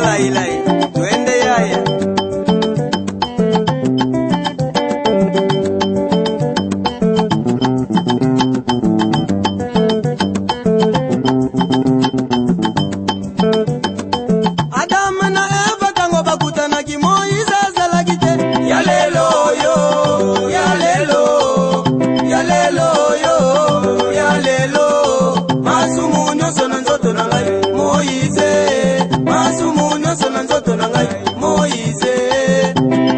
lai lai, tuende yaya. Adam na Eva tango bakutana kimoiza zalagite. Yalelo yo, yalelo, yalelo yo, yalelo. Masumunyo sona nzoto na ngai Moize. Masumunyo sona nzoto na ngai Moize.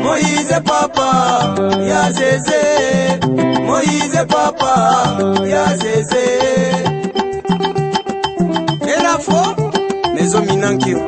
Moize papa ya zeze. Moize papa ya zeze. Et la fois, maison Minankiro.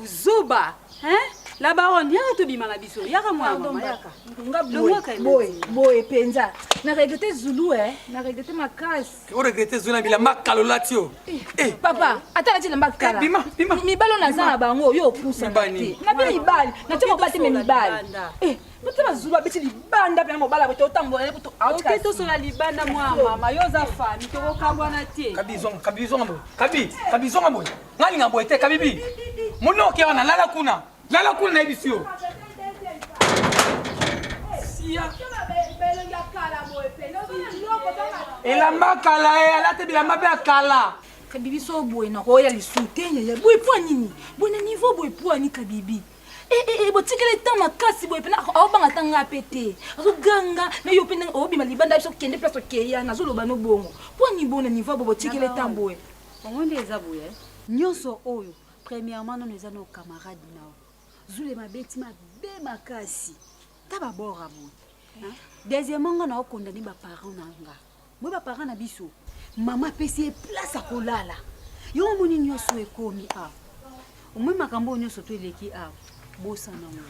Zuba, hein? La baronne, y'a tout bima la biso, y'a moi maman, boy penza. Na regretter Zulu na regretter ma casse. O regretter Zulu bila makalolatio. Papa, attends la makala. Bima. Mi balo na za bango yo pusa. Na bi mi bali, na temo bati me mi bali. Mutema Zulu abeti libanda pe na mobala boto tambo na boto out. Ok, to sola libanda moi mama, yo za fami to kokabwa na tie. Kabizonga mo. Ngali ngabo ete kabibi. Muno ke wana lala kuna na ebisio. Sia. Ela makala alate bila mabe akala. Kabibi so boy na ko ya lisutenya ya boy po nini? Boy na niveau boy po ni kabibi. Botikele temps makasi boy pena awabanga tanga pete. Azo ganga na yo pena obi malibanda biso kende place okeya na zo loba no bongo. Po ni bona niveau botikele temps boy. Ongonde eza boye. Nyonso oyo. Premièrement, nous avons nos camarades. Zule mabeti mabe makasi. Taba bora bo. Deuxièmement, nous avons condamné nos parents nanga. Moi ba parents na biso. Maman pesi place à kolala. Yo moni nyoso ekomi a. Omwe makambo nyoso to eleki a. Bosa na mo.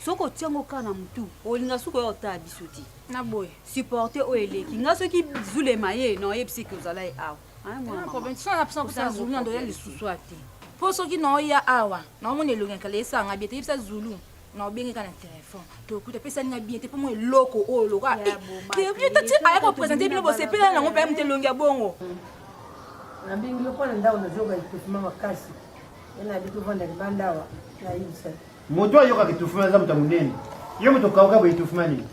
Soko tiango kana mtu. Olinga suko yo ta bisoti. Na boy. Supporter o eleki. Nga soki zule maye no yebisi ke ozala a. Moi problème sans absent pour ça Zulu ndo ya lisusu ate. Po soki no ya awa na moni elonga kala esanga biete yebisa Zulu na obengi kana téléphone to kuta pesa ninga biete po mo loko o loka te tati aya ko présenter bino bo sepela na ngompa mte longa bongo na bingi lo kona ndawo na joga ikufuma makasi ena bitu vanda bandawa na yibisa moto ayoka kitufuma za mtamunene yo moto kauka bo itufuma ni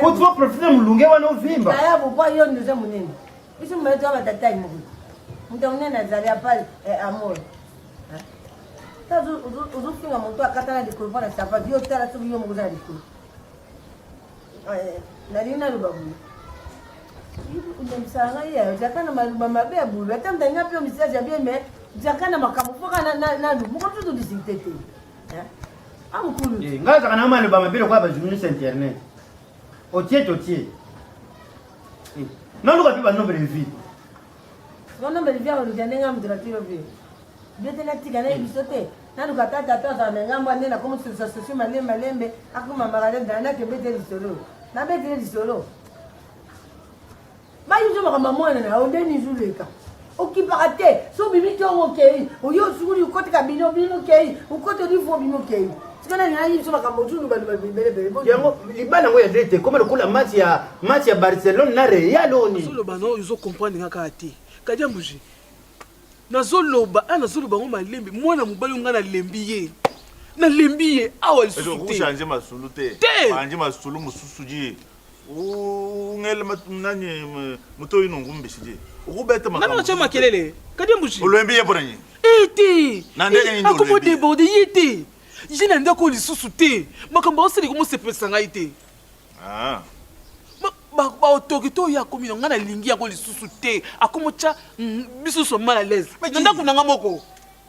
ko tu profiter mulunge wana ovimba aya bo kwa yo nduze munene bisu mmeto aba tatai mu mtamunene azalia pale amor uzufinga muntu akatana dikuruvana sapati yo tala tu yo muguzana dikuru nalina lubabu ndemsanga ya jakana maluba mabe ya bulu atamda ngapi yo message ya bien mais jakana makamufoka na muko tu disitete amukulu ngaza kana maluba mabe kwa bazuni sur internet otie non luka piba nombre de vie non nombre de vie on janenga mdratiro vie biete na tika na ibisote na lukatata toza na ngamba nena comme sur social malembe akuma magale dana ke bete lisolo na bete lisolo ba yuzo makamba mwana na ondeni zuleka okipakate so bibi tongo kei oyo suguri ukotika bino kei ukoto rifo bino kei sikana ni ayi so makambo tunu ba bele yango libana ngoya drete comme le kula match ya Barcelone na Real oni solo bano uzo comprendre ngaka ati kadia muji nazoloba nazoloba ngo malembe mwana mobali ngana lembiye na lembiye awa lisusu te kushanje masulu te manje masulu mususuji ngele nanye muto ino ngumbishije ukubeta makambo nana chama kelele kadia muji olembiye ponanye eti nandeke ndo akomo débordé yete jina ndako lisusu te makambo oseli ko mosepesa ngai te ba otorito ya komi nga na lingi yango lisusu te akomocha biso so mal à l'aise nanda kunanga moko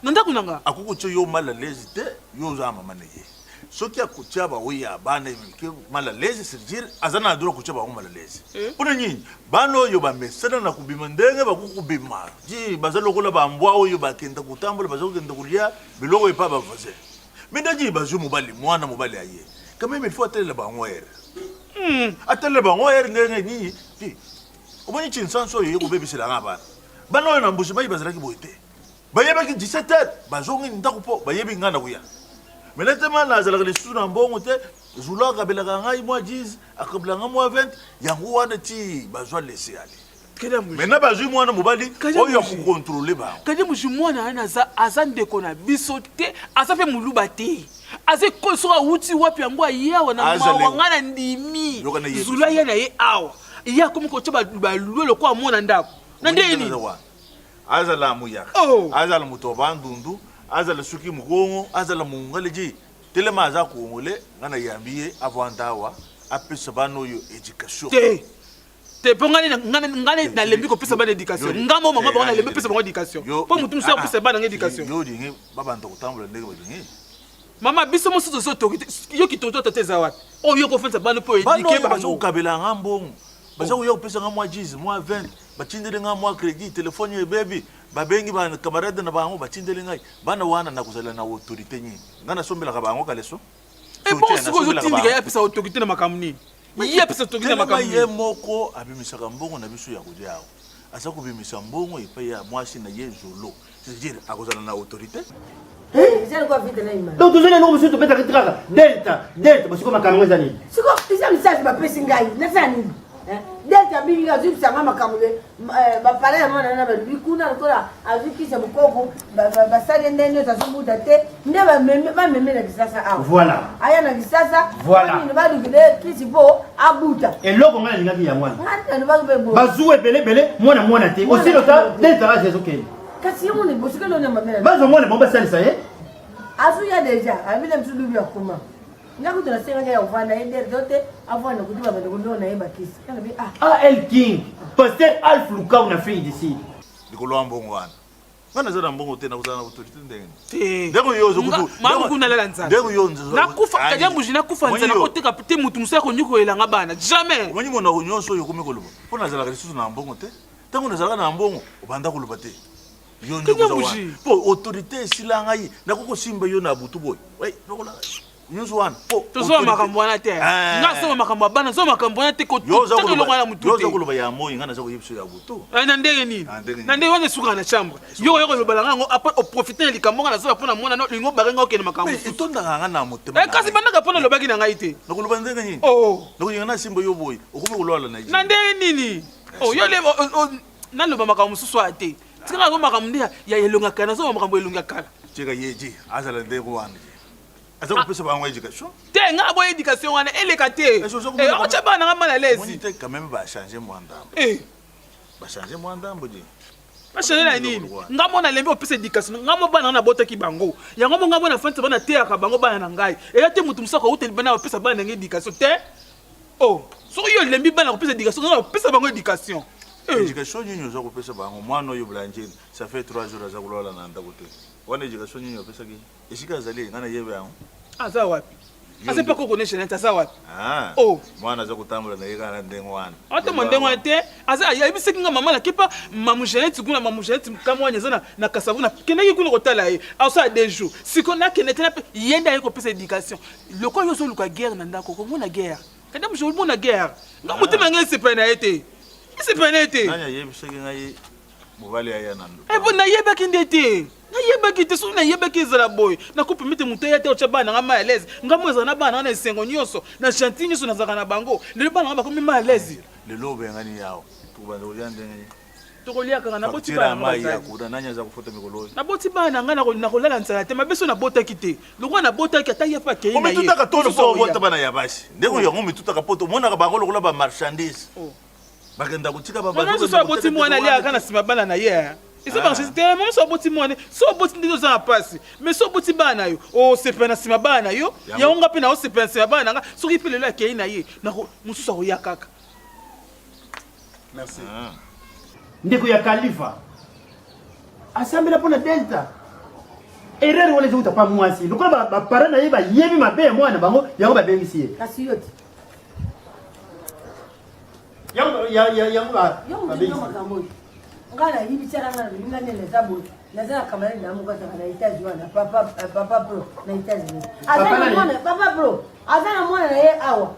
nanda kunanga akukucho yo mal à l'aise te yo za mama ne soki akucha ba oya bana ke mal à l'aise c'est dire azana duro kucha ba mal à l'aise pona nyinyi bano yo ba mesana na kubima ndenge ba kukubima ji bazalo kola ba mbwa oyo ba kenda kutambola bazalo kenda kulia biloko epa ba voisin mais daji bazu mobali mwana mobali aye quand même il faut attendre ba ngwere atele bango ngenge ni ti omoni chinsanso ye ko bebisela ngabana bano na mbushi bayi bazalaki boite bayebaki 17h bazongi ndako po bayebi ngana kuya menetema na azalaka lisusu na mbongo te zula akabelaka ngai mwa 10 akabelanga mwa 20 yango wana ti bazwa lese ale mena bazwi mwana mobali oyo akukontrole bango kadi mushi mwana ana aza ndeko na biso te aza mpe moluba te aza ekoli soki awuti wapi yango ayawa na mawa na ndimi zula ye na ye awa ye akomi kotya balue lokola amona ndako na ndeni azala muyaka azala moto bandundu azala suki mugongo azala mungaleji telema aza kongole ngana yambiye avandawa apesa bano yo education te po ngane na lembi ko pesa bana education ngamo mama ba na lembi pesa bango education po mutu muso pesa bana education yo dingi baba ndo kutambula ndenge badingi mama biso muso zo to yo kitoto tateza wapi o yo ko fenza bana po eduquer ba zo kabela ngambongo baza yo pesa ngamwa 10 mwa 20 bachindele ngamwa credit telephone ye baby babengi bana camarade na bango bachindele ngai bana wana na kuzala na autorité nyingi ngana sombela ka bango kaleso bon siko zo tindika ya pesa autorité na makamu nini ya pesa autorité na makamu ye moko abimisaka mbongo na biso ya kujao asa kubimisa mbongo ipa ya mwasi na ye zolo c'est-à-dire akuzala na autorité donc tozali yango mosusu topetaka tikaka delta basiko makambo eza nini siko eza misasi bapesi ngai naza nini delta bingi azwibisanga makambo bapara ya mwana na balobi kuna lokola azwikisa mokoko basali ndenge nyonso azobuta te nde bameme na kisasa awa voilà aya na kisasa voilà balukile kisi mpo abuta eloko ngai nalingaki ya mwana ngani bazwa ebelebele mwana te osilota delta age ezokende kasi ye mona bosikelo ne mamela bazwa mwana bango basalisa ye azuya deja abile msudu bya kuma ngakuti nasenga ya uvana ende zote avana kuti babende kundona yeba kisi kana bi El King pasteur Alf Luka una fille d'ici dikolo mbongo wana ngana zana mbongo tena kuzana autorité ndenge te ndeko yozo kutu mama kuna lela nzana ndeko yonzo nakufa kajya mujina kufa nzana koteka pete mutu musako nyuko elanga bana jamais mwenye mona kunyonso yo kumekolo pona zala lisusu na mbongo te tango na zala na mbongo obanda kuluba te yonzo kuzawa po autorité silanga yi nakoko simba yo na butu boy ouais nokola nyonso wana po tozo makambo wana te nga so makambo bana so makambo wana te ko to lo ngala mutu te yozo kuluba ya moyi ngana zako yipso ya butu na ndenge nini na ndenge wana suka na chambre yo ko balanga ngo après au profiter likambo ngana so pona mwana no lingo barenga okena makambo itonda nganga na mutema kasi banaka pona lobaki na ngai te nakuluba ndenge nini nakuyanga simba yo boy okumi kulwala na na ndenge nini yo le na loba makambo susu ate tika ngo makambo ndia ya elonga kana so makambo elonga kala cheka yeji azala ndeko wana aza kupesa bango education te nga bo education wana eleka te ocha bana nga mala lezi monite quand même ba changer mwanda ba changer mwanda mbodi ba changer na nini nga mona lembe opesa education nga mo bana na bota ki bango yango mo nga mona fanta bana te aka bango bana na ngai eya te mutu musaka hotel bana opesa bana nga education te so yo lembi bana opesa education nga opesa bango education education nyinyo za kupesa bango mwana oyo blanjeni ça fait 3 jours za kulola na ndako te wana education nyinyo opesa ki esika zali ngana yebe yango aza wapi ase pa ko connection ata wapi mwana za kutambula na yeka na ndengo wana ata mondengo te aza ya biseki nga mama na kipa mamu Jeanette kuna mamu Jeanette kama wanya zana na kasavu na keneki kuna kotala ye asa des jours siko na kenete na yenda yeko pesa education loko yo so luka guerre na ndako ko mona guerre kada mjo mona guerre nga mutima ngese pena ete ese pena ete nanya yebiseki ngai mobali aya nando bon na yebaki ndete na yebaki te so na yebaki zala boy na ko permettre muto ya te o chabana nga ma l'aise nga moza na bana na esengo nyonso na chantier nyonso na zaka na bango le bana ba ko ma l'aise le lobe ngani yao tubanda uyandenge tokolia kanga na boti bana ma ya kuda nanya za kufuta mikolo na boti bana nga na kolala nsala te mabeso na bota kite lokwa na bota ki ata yepa ke ina ye mitutaka todo po bota bana ya basi ndeko yango mitutaka poto mona ka bango lokola ba marchandise bakenda kuchika baba zo so boti mwana lia kana sima bana na ye isso ba chiste mama so boti mwana so boti ndizo za pasi mais so boti bana yo sepena sima bana yo ya unga pe na o sepena sima bana nga so kipelelo ke ina ye na mususu ko ya kaka merci ndeko ya Khalifa asambela pona delta erreur wala zo utapa mwasi lokola ba para na ye ba yebi mabe mwana bango yango ba bengisi ye kasi yote yango ba makambo ngana hivi chara ngana ngane na zabu na zana kamera na mungu kwa na hitaji wana papa pro na hitaji azana mwana papa pro azana mwana na yeye awa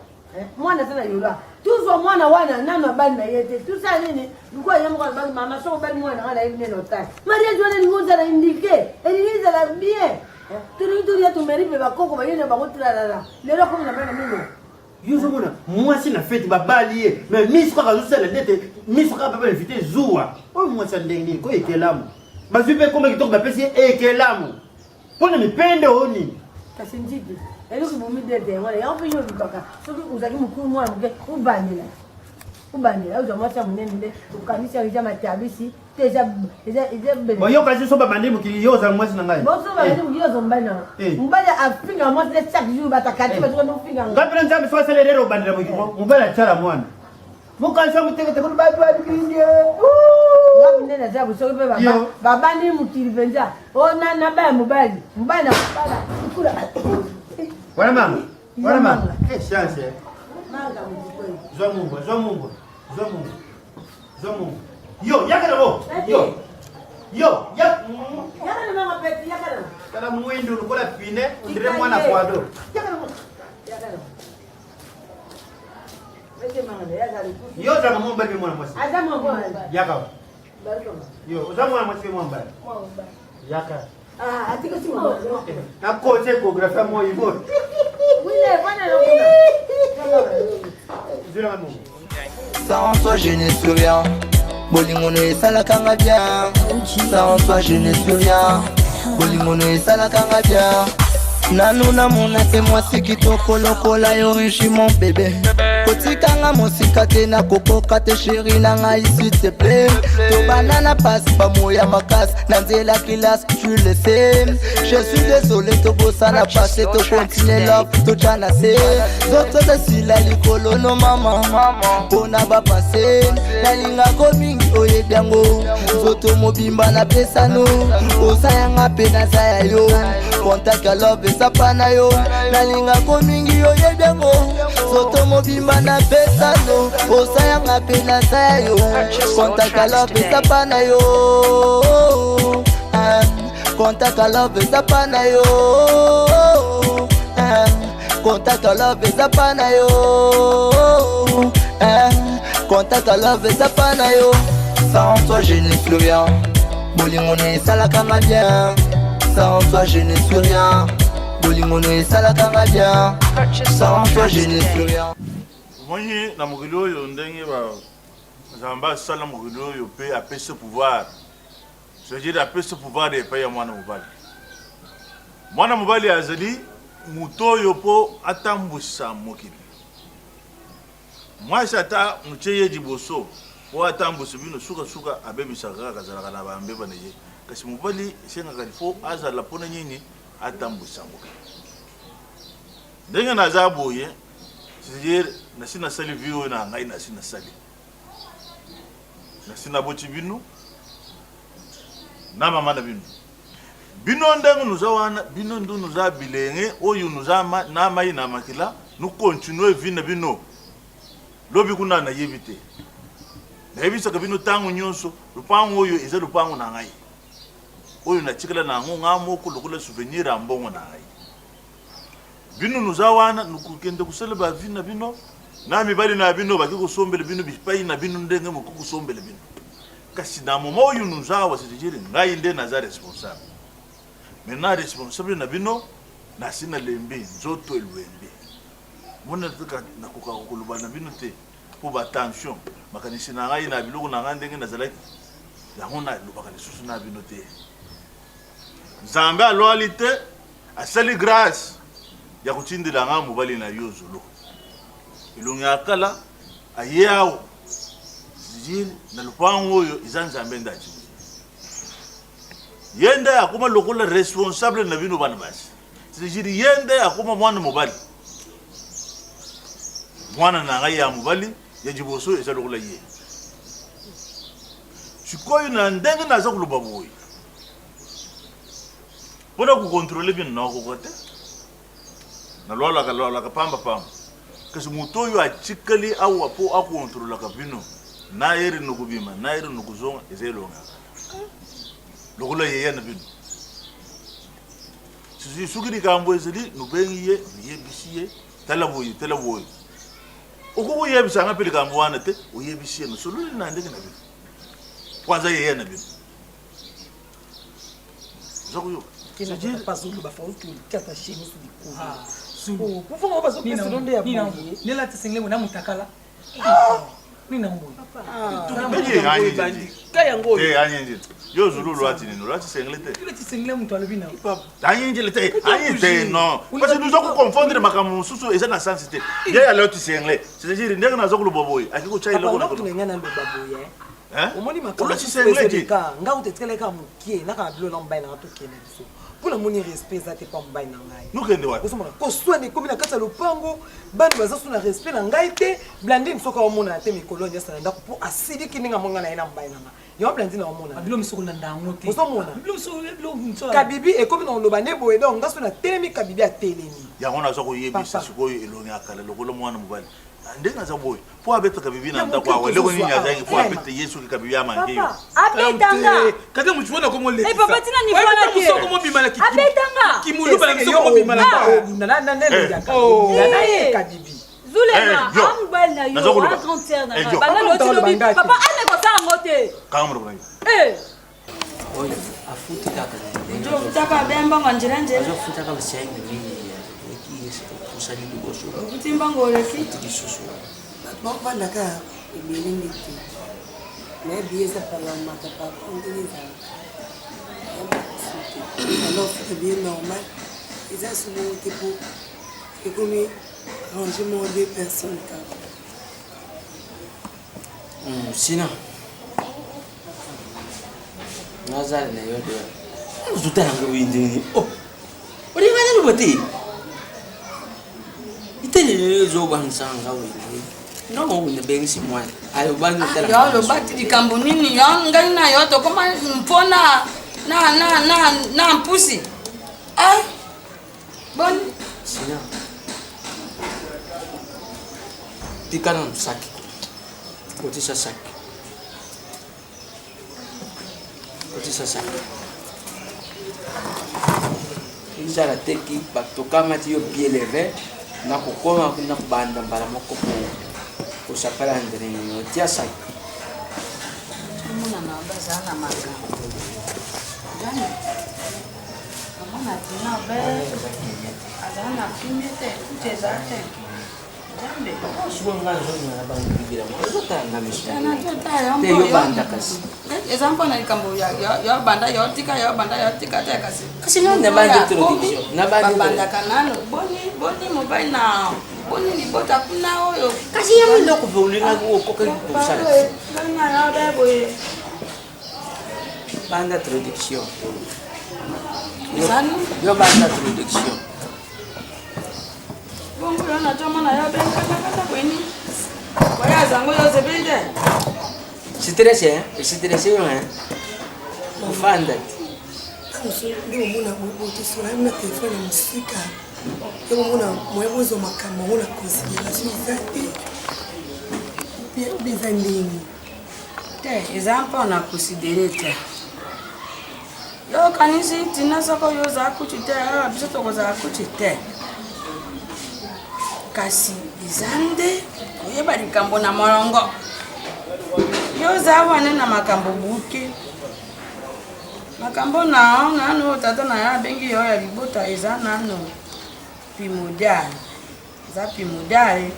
mwana sana yola toujours mwana wana nano bali na yete tout ça nini ngwa yamo kwa mama so bali mwana ngana yine no tai mariage wana ni ngoza na indiquer eliza la bien turi ya tumeripe bakoko bayene bakotula la lelo ko na bana mino yuzo mona mwasi na fete babali ye mais miss kwa kazusa la dete miss kwa papa invité zuwa o mwasi ndenge ko ekelamu bazipe koma kitoko bapesi ekelamu pona mipende oni kasi njiki elo kibumi dete wala ya ofe yo bitaka soki uzaki mukuru mwana muke ubandela uzo mwasi munene ukamisa ija matabisi teja bebe boyo kasi so babandi mukili yoza mwasi na ngai boso babandi mukili yoza mbana mbala afinga mwasi de chaque jour batakati bazo no finga ngapira nzambi so aselero bandela mukili mbala chara mwana mukansa muteke ko batu abikinde ngapi nena zabu so bebe babandi mukili benza ona na ba mubali mbana kula wala mama chance manga mukili zo mungu yo yakala bo yo yakala mama peti yakala kala mwendo ukola pine ndire mwana kwado yakala mese mama yakala yo za mama mbali mwana mwasi aza mama yakala yo za mwana mwasi mwamba yakala atiko si mama akoze geography mo ivo wile bana lokuna zira mamu. Sans toi je ne suis rien. Bolingono esalakanga bien. Sans toi je ne suis rien. Bolingono esalakanga bien. Nanuna monate mwasi kitoko lokola yo richi mon bébé. Kotikanga mosika te na kokoka te chéri na ngai s'il te plaît. To banana passe pas moya makas na nzela kilas tu le sais. Je suis désolé to bossa na passé to continuer love to chana se. Zoto de sila likolo no mama. Pona ba passé na linga komingi oye biango. Zoto mobimba na pesa no. Osayanga pe na saya yo. Contact love sapana yo nalinga komingi yo yebengo soto mobimba na pesa no osayanga pena sayo kontakala love sapana yo kontakala love sapana yo kontakala love sapana yo kontakala love sapana yo sans toi je ne suis rien bolingo ne salakanga bien sans toi je ne suis rien. Bolingono esalakanga bien. Sans toi je ne suis rien. Mwenye na mokili oyo ndenge bazamba sala mokili oyo pe apesa pouvoir. C'est-à-dire apesa pouvoir epai ya mwana mobali. Mwana mobali azali muto oyo po atambusa mokili. Mwasi ata mucheye jiboso po atambusa bino suka abebisaka kazalaka na bambeba neye. Kasi mobali senga kalifo azala pona nyini atambusa mokili. Ndenge naza boye c'est-à-dire nasina sali vio na ngai nasina sali. Nasina boti bino na mama na bino. Bino ndenge nuzawana bino ndu nuza bilenge oyo nuzama na mai na makila nous continuer vina bino. Lobi kuna na yebite. Na yebisa ka bino tangu nyonso lupango oyo eza lupango na ngai. Oyo na chikala na ngonga moko lokola souvenir ambongo na ngai. Bino nuzawana nukukende kuseleba vina bino na mibali na bino baki kusombele bino bipai na bino ndenge moko kusombele bino. Kasi na momo oyo nuzawa c'est-à-dire ngai nde naza responsable. Maintenant responsable na bino na sina lembe nzoto elwembe. Mona tuka na kukakuluba na bino te pour ba tension makanisi na ngai na biloko na ngai ndenge nazalaki. Yango na lubaka lisusu na bino te. Nzambe a loyalité a sali grâce ya kutindila nga mobali na yo zolo. Ilongi akala ayao zili na lupango oyo iza Nzambe ndaji. Yende akuma lokola responsable na bino bana basi. C'est-à-dire yende akuma mwana mobali. Mwana na ngai ya mobali ya jiboso eza lokola ye. Sikoyo na ndenge naza kuluba boyi. Pona ku contrôler bien na ko kote. Na lola ka pamba. Kasi muto yo achikali au apo aku contrôler ka bino. Na yeri no kubima, na yeri no kuzonga ezelonga. Lokola ye na bino. Sukiri kambo ezeli no bengiye yebisiye talaboyi. Uku yebisa ngapeli kamwana te, uyebisiye no solo na ndenge na bino. Kwanza yeye na bino. Zakuyo. Kina jira pazulu ba fautu tata shini sudi ko. Zulu. Kufunga ba zope sonde ya Nina. Nela tisingle mona mutakala. Nina mbo. Kaya ngoyo. Anyenje. Yo Zulu lwati nino, lwati senglete. Nela tisingle mtu alobina. Anyenje te, no. Parce que nous avons confondre makamu susu eza na sensité. Yeye lwati sengle. C'est-à-dire ndenge na zokulu boboyi, akiko chai loko na. Ngana ndo baboye. Omoni Lwati makasi sengle ti. nga uteteleka mukie na ka bilo lomba na to kene biso. Pula moni respect za te pa mbai na ngai. Nukende wa. Kosoma ko soane komi na kata lopango, bandi bazasu na respect na ngai te, Blandine soka omona te mikolo nya sana ndako po asidi kininga monga na ina mbai na nga. Yo Blandine omona. Bilo misoko na ndango te. Osomona. Bilo misoko. Kabibi ekomi na loba ne boye donc ngaso na telemi kabibi a telemi. Yango na zoko yebisa sikoyo elongi akala lokolo mwana mobali. Ndenga za boy. Po abeta kabibi na ndako awe leko nini azangi po abeta Yesu ki kabibi amangi. Papa, abetanga. Kaka muchibona komo le. Papa tina ni fana ke. Soko mo bimala ki. Abetanga. Kimulu bala soko mo bimala ka. Na kabibi. Zulema, ambal na yo, en grandeur na. Bana loti lobi. Papa ane ko sa ngote. Kamro bana. Oye, afuti kaka. Ndio kutaka bemba nganjira nje. Afuta kaka sengi nini ya. Kusani dugoso. Kutimba ngole ki. Tikisusu. Bon ndaka ebelenge te. Mais bien ça par la mata pas continuer. Alors c'est bien normal. Et ça souvent que pour que comme rangement de personnes ka. Sina. Nazali na yodo. Uzutana ngwindini. Oh. Uri ngani lubati? Itele zo bansanga wini. No wini bengsi mwana. Ayo bantu tala. Yo lo bati di kambo nini yo ngai na yo to koma mpona na mpusi. Bon. Sina. Tikana msaki. Kotisa saki. Kotisa saki. Injara teki baktoka tiyo pied levé na kokoma kuna kubanda mbala moko ko sapala ndene yo tia saki. Muna na bazana maka. Gani? Mama tina be. Azana kimete tezate. Jambe. Suanga zona bangu bigira mo. Zota ngamisha. Ana tota yo Te yo banda kasi. Example na kambo yo banda yo tika te kasi. Kasi no na banda tradition. Na banda kanalo. Boni mobile na. Boni ni bota kuna oyo. Kasi yamu ndoko vulinga ko ko ko sala. Bana na ba boye. Banda tradition. Zani? Yo banda tradition. Bongo yo na chama na yo benga kata kweni. Waya zango yo sebende. Stressé yo Ufanda. Ndio mbona bote sura na telefoni msika. Ndio mbona mwebuzo makama una consideration zake. Pia bizandini. Te example na considerer te. Yo kanisi tina soko yo za kuchite ya biso to za kuchite. Kasi izande oyeba likambo na morongo. Yo za wane na makambo buke. Makambo na no tata na ya bengi yo ya libota eza nano primordial. Za primordial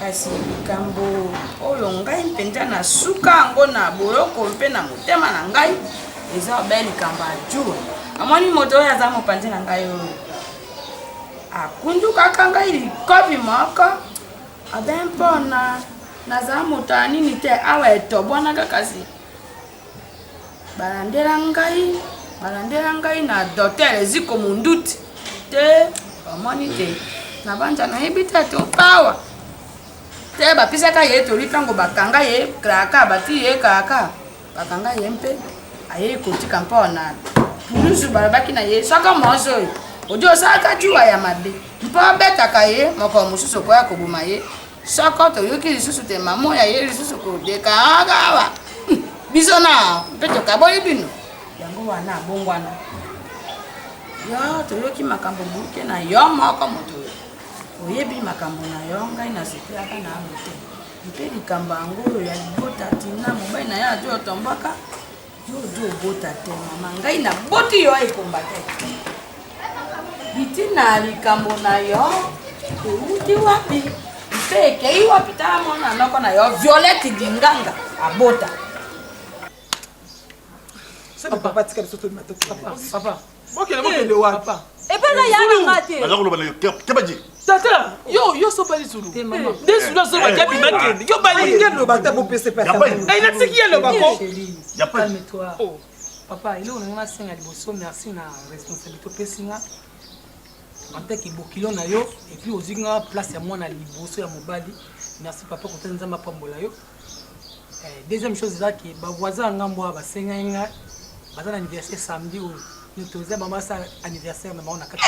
kasi likambo oyo ngai mpenza na suka ngo na boyoko mpe na motema na ngai eza beli kamba jua. Amoni moto ya za mopanzi na ngai oyo. Akunduka kanga ili kopi moko adempo na za motani ni te awe to bona kakasi balandera ngai na docteur ziko munduti te amoni te na banja na ebita to power te ba pisa ka ye to lipango bakanga ye kraka bati ye kaka bakanga ye mpe aye kotika mpona pulusu barabaki na ye saka moso ojo saka juwa ya mabe mpo beta ka ye moko mususu ko ya kobuma ye saka to yoki lisusu te mamo ya ye lisusu ko de kaka bizona peto kaboyi bino yango wana bongwana yo to yoki makambo buke na yo moko moto oyebi makambo na yo ngai nasepelaka na yango te mpe likambo yango oyo ya libota tina mobali na ye adi otombaka yo odi obota te mama ngai naboti yo ekomba te bitina likambo na yo euti wapi mpe ekei wapi tala mona noko na yo Violette Dinganga abota papa tika biso tomata papa bokende wapi epena yana ngate aza koloba kebaji tata yo sobali zulu nde zulu azoba jabi makende yo bali loba ta bopese pesa natiki ye loba ko calme-toi papa eloko na nga senga liboso merci na responsabilité opesinga anteke bokilo na yo epuis ozwi nga place ya mwana liboso ya mobali merci papa kotala nzambe apambola yo deuxième chose ezaki bavoisin ya ngambo awa basengai nga baza na anniversaire samedi oyo toza mama sa anniversaire mama ona kati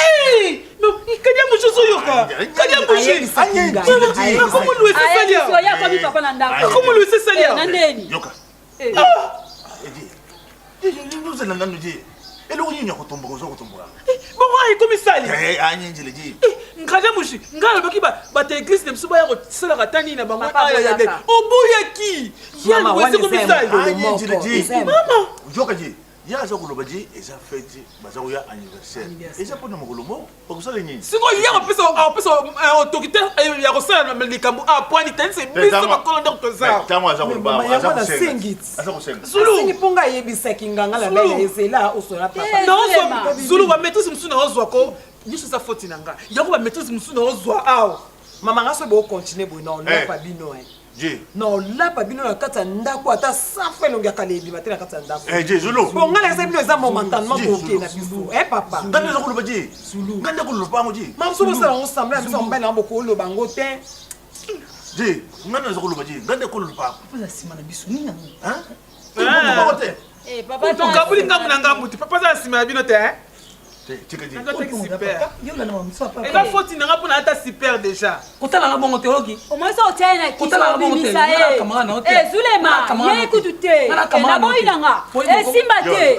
kanya mushusu yoka kanya mushusu comment lui c'est salia soya kwa papa na ndako comment lui c'est salia na ndeni yoka nous allons nous dire eloko nyinyi kotomboka ozo kotomboka bongo ai komi sali anyinjile ji ngale mushi ngale baki ba te église ne msuba yako sala katani na bango ya de oboyaki mama wani komi sali anyinjile ji mama yoka ji ya za kuloba ji eza fête baza ko ya anniversaire eza pona mokolo mo bakusala nyinyi siko ya pesa autorité ya kosala na likambo a point tense biso bakolo ndako toza tango aza kuloba aza kusenga zulu singi ponga yebisaki nganga la belle ezela osola papa non zulu ba maîtrise musu na ozwa ko niso sa faute nanga yango ba maîtrise musu na ozwa aw mama ngaso bo continuer bo non la pa bino je non la pa bino na kata ndako ata sans fait longa kalebi batela kata ndako je zulu bon ngala sa bino za momentanement ko ke na biso papa nganda za kuloba ji zulu nganda kuloba ngo ji mam so bosala ensemble na biso mbana mboko lo bango te je nganda za kuloba ji nganda kuloba papa za sima na biso nini papa to kabuli ngamu na ngamu ti papa za sima bino te tika ji super yo la na mso papa eza faute nanga pona ata super déjà kotala nga bongo teologi omwesa otiana kisobimisa zulema ye kutu te na boyinanga esimba te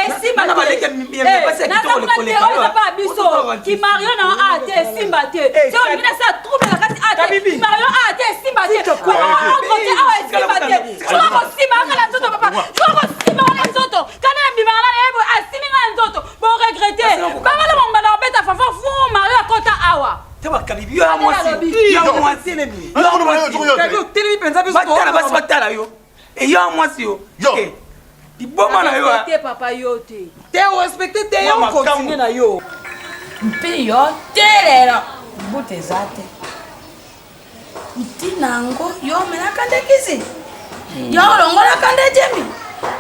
esimba te papa biso kimario na a te esimba te so olingina sa trouble na kati a te kimario a te esimba te okote awa esimba te sokosimba anga na nzoto papa sokosimba anga na nzoto kana na mbimanga na yebo asiminga na nzoto boregrete bangala mongana obeta fafa fu mario akota awa taba kabibi yo amwasi yo amwasi nemi yo amwasi yo teli penza biso batala basi batala yo e yo amwasi yo iboma na yo te papa yo te o respecte te yo continue na yo mpe yo telelo bute zate itinango yo menaka ndekisi yo longolaka nde jemi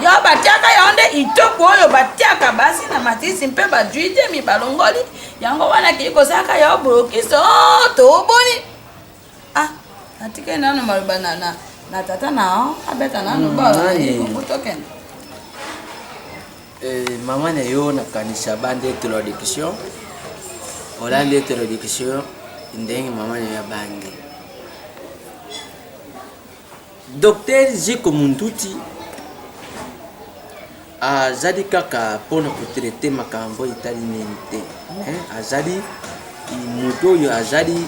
yo batiaka yonde itoko oyo batiaka basi na matisi mpe badwi jemi balongoli yango wana kili kosaka yo bolokiso toboni natikeli nano maloba na tata nao abeta nano balotokende mama na yo nakanisa bande introduction olande introduction ndenge mama na yo bande docteur Ziko Munduti azali kaka mpona kotraite makambo etali nini te azali moto oyo azali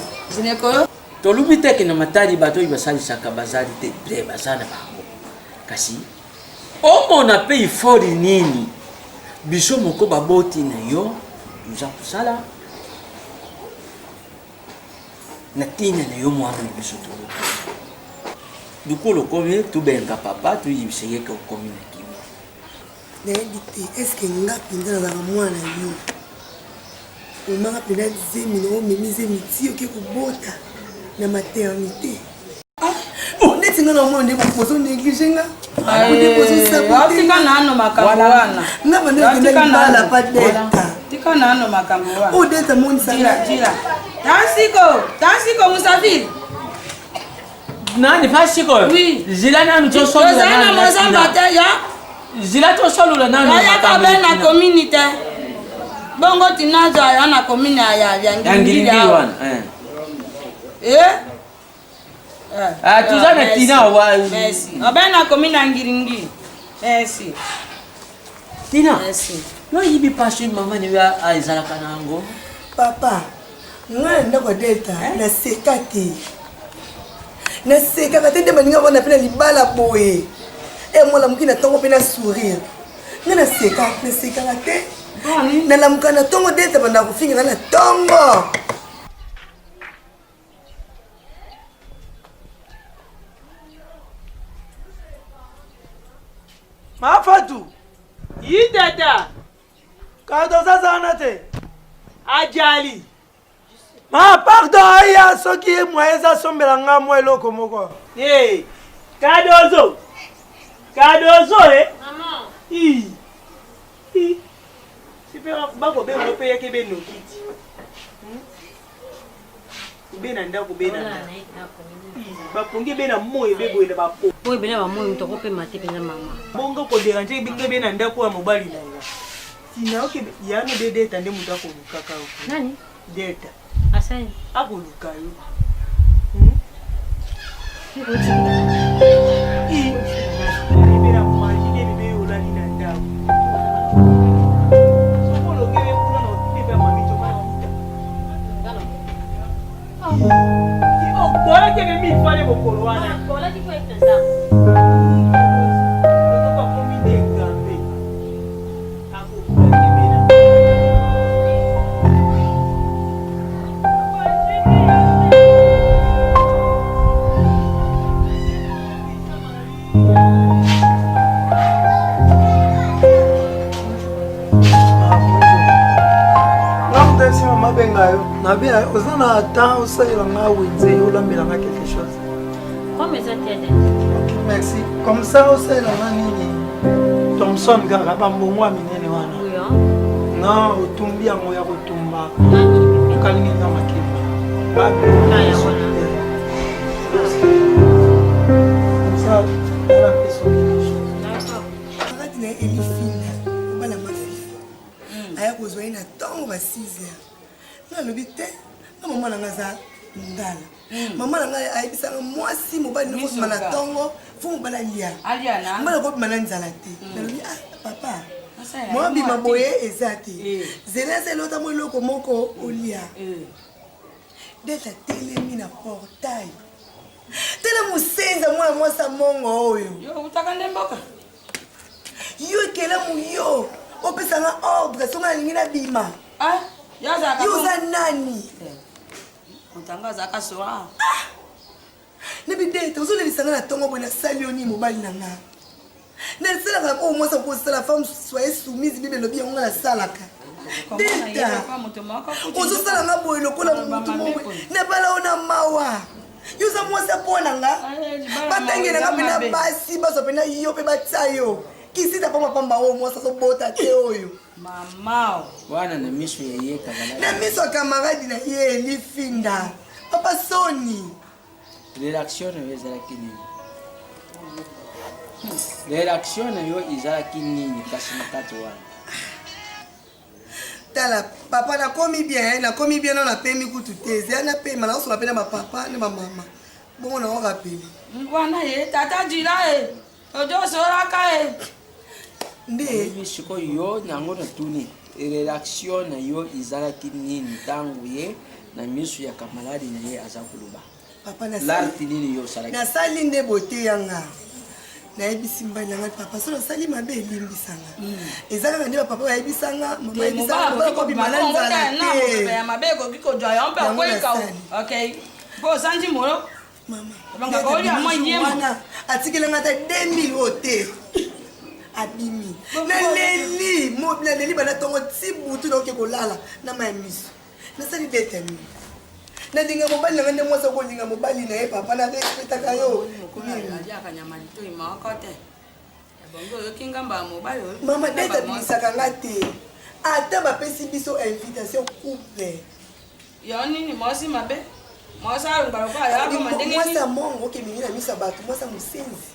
tolubi teke na matali bato oyo basalisaka bazali te bre baza na bango kasi omona mpe ifori nini biso moko baboti na yo toza kosala na ntina na yo mwana na biso tolubi dukolo komi tubenga papa tuyibiseyeke okomi na kimi nayebi te eske nga mpenza nazaka mwana yo omaka mpenza zemi na omemi zemi ti oke kobota na maternité neti nga na omona nde boposo néglige nga tika nano makambo wana nga bandekenda libala pa deta tika nano makambo wana odeta monisanga jila tansiko musafiri nani fasiko oui zila nanu tosolo na mozamba te ya zila tosolo nanu yaka be na community bongo tinazo ya na community ya ngiri wana tuzana tina wa merci abe na community ngiringi merci tina merci no yibi passion mama ni ya aizala kanango papa Nga ndako delta na sekate. Na sekate de maninga wana pena libala boye. E moi la mukina tongo pena sourire. Nga na sekate. Na la mukana tongo delta banda kufinga na tongo. Mafatu. Yidada. Kado sasa nate. Ajali. Ma pardon aya soki mweza sombela nga mwelo komoko. Hey. Kadozo. Maman. Sipera bako be mo pe yake be no kiti. Bena ndako bena. Bapongi bena moyo be boye ba po. Boye bena ba moyo mtoko pe mate pena mama. Bongo ko déranger binga bena ndako ya mobali na nga. Sina oke yana de data nde mutako mukaka uko. Nani? Data. Asani. Akuluka yo. Bena maji de bebe ola ni ndako. Sokolo ngebe kuna na otinde pe mami to ma. Bora que me fale bokolo wana. Bola ki ko ekasa. Ko ko mi de gambe. Ako kula kibena. Si maman bengayo, na bien, osana temps ça il en a ouinze ou la mélange quelque chose. Comme ça t'aide. Ok, merci. Comme ça aussi il en a nini. Thompson gaga bambongwa minene wana. Oui Non, otumbi yango ya kotumba. Nani? Tukalingi na makeba. Babi. Na ya wana. Comme ça, elle a fait son quelque chose. D'accord. Arrête na elifina. Bana mafifi. Aya kozwa ina tongo ba 6h. Na lobi te. Na mama na ngaza ndala. Mama na ngai ayebisanga mwasi mobali no kosima na tongo, fo mobala lia. Aliana. Mbala ko bimana nzala te. Na lobi papa. Moi bima boye ezati. Zelese lota mo loko moko olia. Deta telemi na portail. Tela musenza mwana mwasa mongo oyo. Yo utaka ndemboka. Yo kela mu yo. Opesanga ordre songa lingina bima. Ah, yaza ka. Yo za nani? Mutangaza ka soa. Nebi deta ozo lelisanga na tongo bona salioni mobali na nga. Na sala ka o mwasa ko sala femme soit soumise bibe lobi ngo na salaka. Deta. Ozo sala nga boye lokola mutu mo. Na bala ona mawa. Yo za mwasa pona nga. Batangi na nga pena basi baso pena yo pe batsayo. Kisita pamba pamba o mwasa so bota te oyo. Mama. Wana na miso ya ye kabala. Na miso camarade na ye ni finda. Papa Sony. Relaction na yo ezalaki nini? Relaction na yo ezalaki nini kasi na kati wana? Tala papa na komi bien na pemi kutu teze na pemi na so na papa na mama. Bongo na rappeler. Ngwana ye tata jila e. Ojo soraka e. Nde siko yo nango na tuni. Relaction na yo ezalaki nini tangu ye na miso ya kamaladi na ye azakuluba? Papa na l'arti nini yo salaki? Na sali nde bote yanga. Na ebisima nanga papa so sali mabe elimbisanga. Ezaka nde papa ayebisanga mama ebisanga ko bimala nzala te. Ya mabeko kiko joya mpe kweka. Okay. Bo sanji moro. Mama. Banga ko ya manyema. Atikela ngata 2000 ote. Abimi. Na leli bana tongo tibutu na kolala na mamiso. Na sali detenu. Na dinga mobali na ngende mwasa ko dinga mobali na ye papa na respecta kayo. Ya kanyama lito imakote. Bongo yo kingamba mobali. Mama deta bisaka ngate. Ata ba pesi biso invitation couple. Yo nini mosi mabe? Mosa ngalo kwa ya ko mandenge. Mwasa mongo ke minina misa batu mwasa musenzi.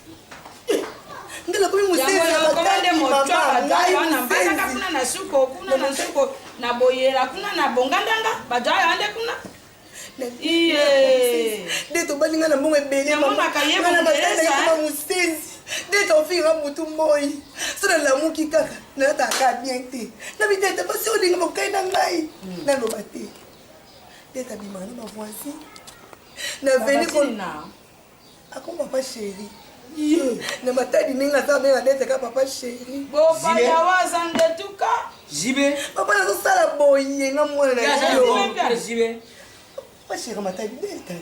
Ndela kumi musenzi komande mochwa ngai wana mpaka kuna na suko na boyera kuna na bongandanga bajayo ande kuna iye deto balinga na mbongo ebele mama kayebo na musenzi deto ofinga mutu moi sona lamuki kaka na taka bien te na bidete basi olinga mokai na ngai na loba te Dès ta bimana ma voisine. Na veni kon na. Ako papa chéri. Na matadi ninga sa benga dete ka papa chéri. Bo pa ya wazande tuka. Jibe. Papa na so sala boye nga mwana na yo. Jibe. Papa chéri matadi dete.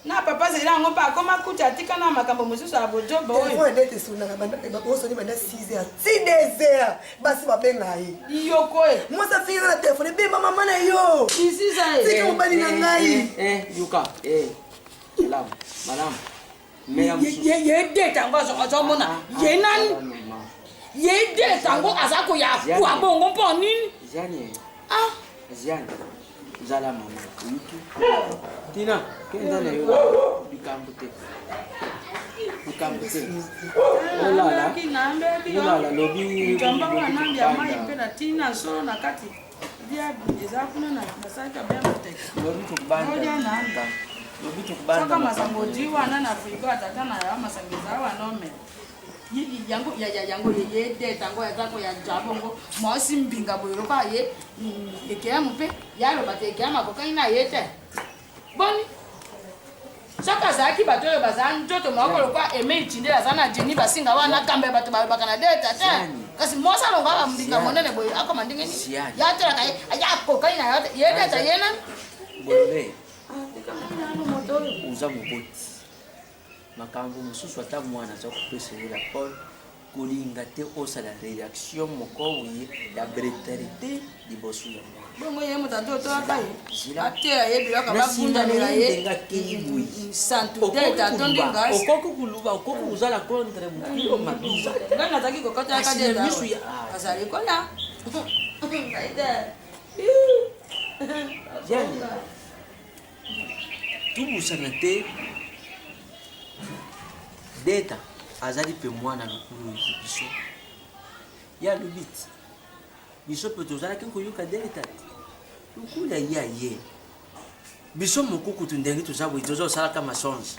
Na papa zela ngo pa koma kucha tika na makambo mususu abojo boy. Telefone dete suna ka banda ba ko so ni banda 6h. 6h. Basi ba benga yi. Iyo ko e. Moi ça fait na téléphone be mama na yo. Isi sa e. C'est que mbali na ngai. Yuka. Salam. Madam. Ye date ngo so mona. Ye nani? Ye date ngo azako ya kwa bongo poni. Ziani. Ziani. Zala mama. Yuki. Tina, kenda na yo bikambute. Olala lobi. Jamba wana ndia mai pela Tina so na kati. Dia eza kuna na masaka bema tek. Lobi tukubanda. Oja nanda. Lobi tukubanda. Saka masango jiwa na na Afrika atakana ya masangeza wa nome. Yigi yango ye de tango ya zako ya jabongo mosi mbinga boyro ka ye ekea mpe yalo bate ekea makoka ina yete boni saka zaki bato yo bazan joto makolo kwa eme chindela sana jeni basinga wana kambe bato bakana deta te kasi mosa longa ba mbinga monene boy ako mandinge ni ya tera kai ya koka ina yote ye deta yena bolbe uza muboti makambo mususu ata mwana za kupeselela Paul kolinga te osala réaction moko wiye ya brutalité liboso ya mwana bongo ye mutato to akai ate ye bila ka babunda nela ye santu deta tondinga okoko kuluba okoko uzala contre mukilo mabiza ngana taki kokota ka deta asali kola aida yani tubusana te deta azali pe mwana lokulu biso ya lubiti biso pe tozalaki koyoka deta lokula ye biso mokuku tundenge tozabwe tozosalaka masonzi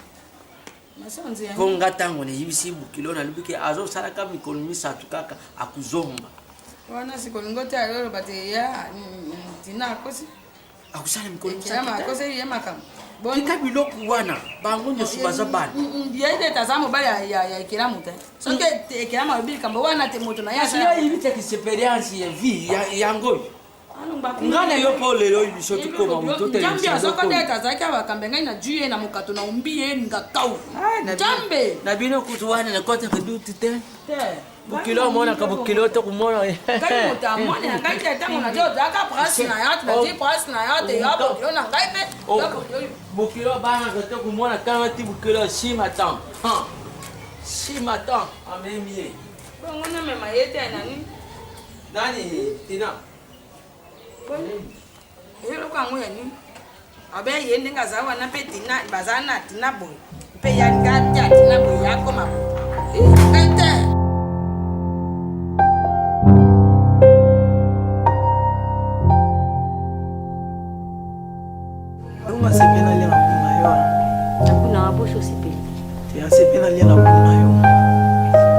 mpo nga ntango nayebisi bukilo nalobiki azosalaka mikolo misato kaka akuzomba wana sikolingo te alolo bate ya Tina akosi akusala mikolo akosi ye makambo tika biloko wana bango nyonso baza bana yede taza mobali ya ekelamu te soki ekelamu alobi likambo wana te moto na ye ayebitaka experience ya vie yango nga na yo mpo lelo oyo biso tukoma mototnjambe azoko nde azalaki abakambe ngai na ju ye na mokato na ombi ye ngakau njambe na bino kutu wana nakotaka duti te bukilo omonaka bukilo te komona ngai moto amoni na ngai te ntango nadi ozalaka prase na yo te nadi prase na yo te yo bukilo na ngai mpe bukilo banaka te komona kanga ti bukilo simatan simatan amemi ye bongo namema ye te nani nani Tina eloko yango ya nini abe ye ndenge aza wana mpe Tina baza na Tina boye mpe ya ngati ya Tina boye yakoma ngai te Donga sepena lia na kuna yo. Nakuna wabosho sepena. Tia sepena lia na kuna yo.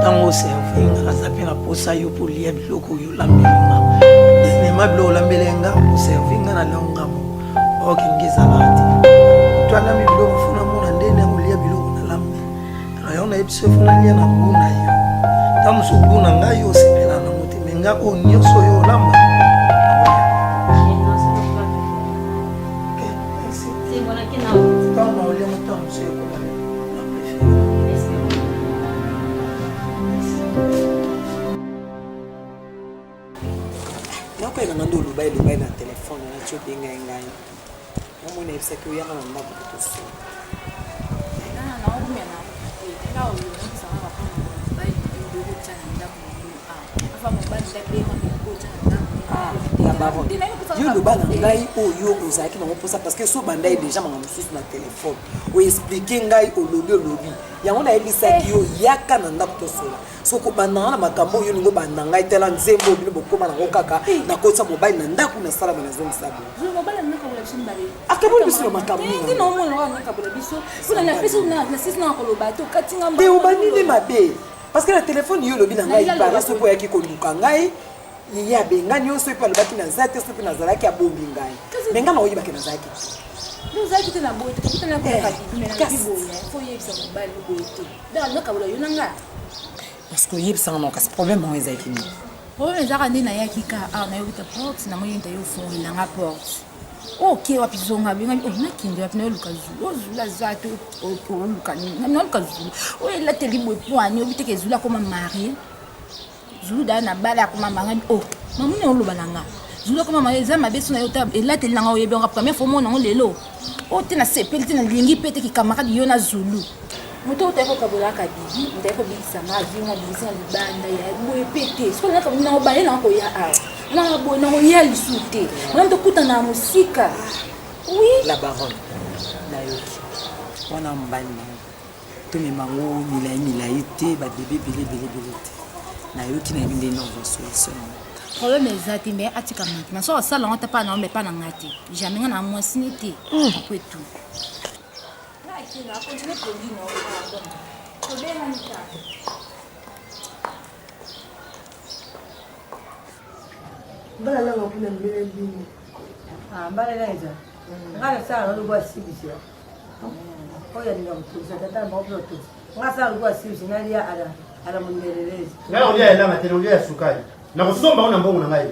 Tango servinga na zapena posa yo polia biloko yo lambelinga. Ne mablo lambelenga servinga na longamo. Okingiza lati. Twala mi biloko funa mona ndene ngulia biloko na lambe. Na yona episode funa lia na kuna yo. Tamu sokuna ngayo sepena na mutemenga onyoso yo lamba. Nakwena ngando lubai na telefone na choki ngai. Mwana ibisaki uyanga na ndako kutoso. Yo le bana ngai oyo ozaki na moposa parce que so banda déjà manga mususu na téléphone o expliquer ngai olobi yango na ebisaki yo yaka na ndako tosola so ko banda na makambo yo ningo banda ngai tela nzembo bino bokoma na ngokaka na kotsa mobile na ndako na sala bana zongi sabo zo mobile na kabula chimbale akabo biso makambo ngi no mona wana kabula biso kuna na biso na sisi na koloba to katinga mba te obandile mabe parce que le téléphone yo lobi na ngai ba so po yaki ko luka ngai yeye abenga nyonso epa lobaki naza te so mpe nazalaki abombi ngai me nga na oyebaki nazalaki ozalaki te na boye te kapita na koyaka bibi na biboya fo yebisa mobali boye te dala nokabola yo na nga parce que oyebisanga nao kasi problème ango ezalaki nini problème ezaka nde nayaki ka awa nayokita porte na moyenta yo ofungolelanga porte oke wapi zonga benga nakende wapi nayoluka zulu ozulu aza te oluka nini nayoluka zulu oyelateli boye poani obi teke zulu akoma marie zulu daa na bala akoma manga mamuni oloba na nga zulu akoma marie eza mabeso na yo ta elateli nanga oyebi yanga première fois mona yango lelo o te na sepeli te na lingi mpe te kikamarade yo na zulu moto otayaki kokabolaka bibi ndayaki kobikisanga avinga bilisanga libanda ya boye mpe te sikoyo nakabomi nango baye nanga koya awa nanga boye nango ya lisu te wana tokutana na mosika oui la baronne nayoki wana mobali nango tomemango milai te babebe belebele te nayoki nayebi nde nova solution problème eza te mais atika maintenant so asala ngo ta pa na ombe pa na nga te jamais nga na mwasini te après tout mbalela nga kuna mbele bini mbalela eza ngana sala lugwa sibisi oya ni ngamutuza tata mbao tu nga sala lugwa sibisi nalia ala mundelelezi ngala ulia ela matele ulia ya sukari na kusomba una mbongo na ngai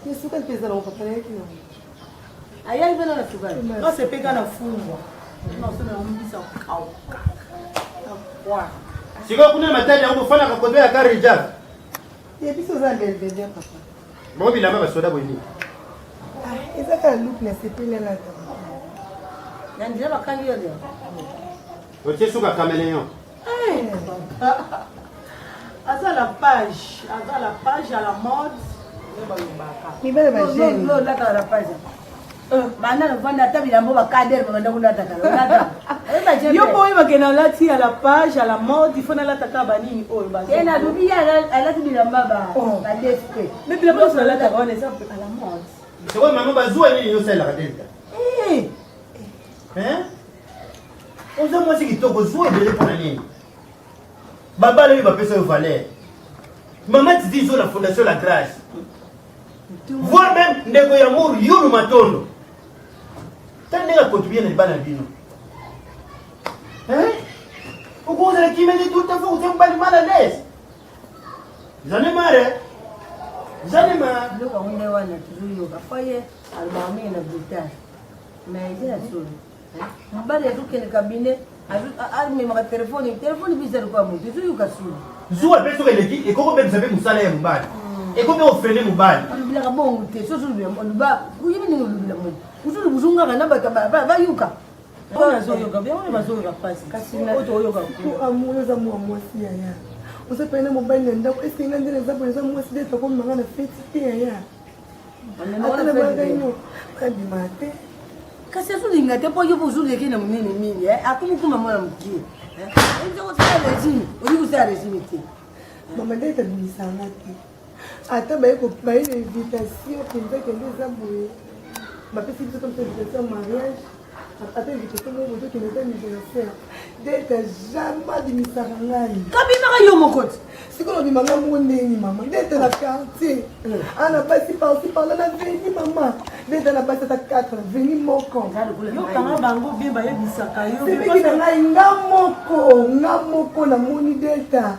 ni sukari pesa na papa yake na aya ibena na sukari no sepeka na fungwa no sona umbisa kau kwa siko kuna matele yangu fana kakodo ya kari jav ye biso za ndende papa mo bilamba basoda bweni eza ka look na sepela la ta na ndira bakangi yo leo otie suka caméléon aza la page à la mode ibele ba jeune lo la la page bana no vanda tabila mbo bakadere banganda kuna takala yo boy bakena lati à la page à la mode il faut na lata ka banini oyo ba yena dubi ya alati bilamba ba ba despe mais bilamba so lata ka wana ça à la mode c'est quoi maman bazua nini yo sala kadenta ozo mwasi kitoko zuwa bele pona nini baba le bapesa yo valeur maman ti dit la fondation la grâce voir même ndeko ya mur yulu matondo tande la contribuer na bana bino ukoza la kimene tout à fait ou t'es mal à l'aise j'en ai marre loka mwende wana tuzuyo kafaye albamie na buta na ija solo mbali atukene kabine alme maka telefoni bisa kwa mtu tuzuyo kasulu zuwa peso keleki ekoko be bisabe musala ya mubali ekoko be ofrene mubali bila kabongo te so so ba kuyibi ni lubila mo uzulu buzunga kana ba yuka ona zo yoka be ona bazo yoka pasi kasi na oto yoka ku amuza mu mwasi ya usapenda mobile nenda est-ce que ngandele za bonza mwasi de to comme ngana feti te ya ana feti no kabi mate kasi azuli ngate po yobo uzuli kina mimi akumukuma mwana mkie ndio kwa rejimi ulikuza rejimi te mama ndeta bimisanga te ata baiko baile invitation kinza kende za boye mapesi biso comme invitation mariage ata invitation mo moto kinza anniversaire ndeta jamais bimisanga ngai kabima ka yo mokoti sikono bimanga mo ndeni mama ndeta na quartier ana basi par là veni mama ndeta na basi ta 4 veni moko yo kanga bango bimba yebisaka yo bikona ngai ngamoko na moni delta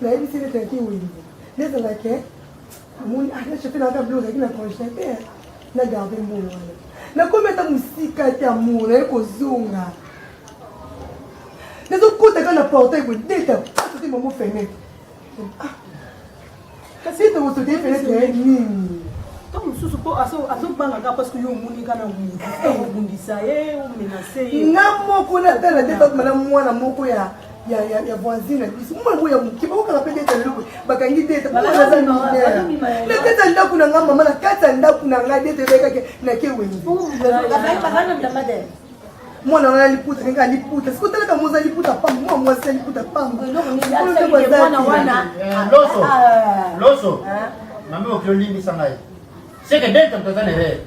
na ebisi ndeta ki wimbo ndeta la ke moni ana chete na ka blog na congélateur na garder mo wana na kometa musika te amour ekozunga nezo kuta kana portail ko ndeta pasi mo fenêtre kasi to moto te fenêtre nini to mususu po azobangaka parce que yo omoni kana mutu obundisa ye omenase ye nga moko na tala te bakomana mwana moko ya voisine biso mwana moya mokiba okanga mpe ndeta leloko bakangi ndeta ndeta ndako na nga mama na kati ya ndako na nga ndeta ebekake nake wengi mwana wana liputa ninga liputa sikutalaka moza liputa pambo mwa mwasi ya liputa pambo loso mame okilo limbisa ngai seke delta mtazana erere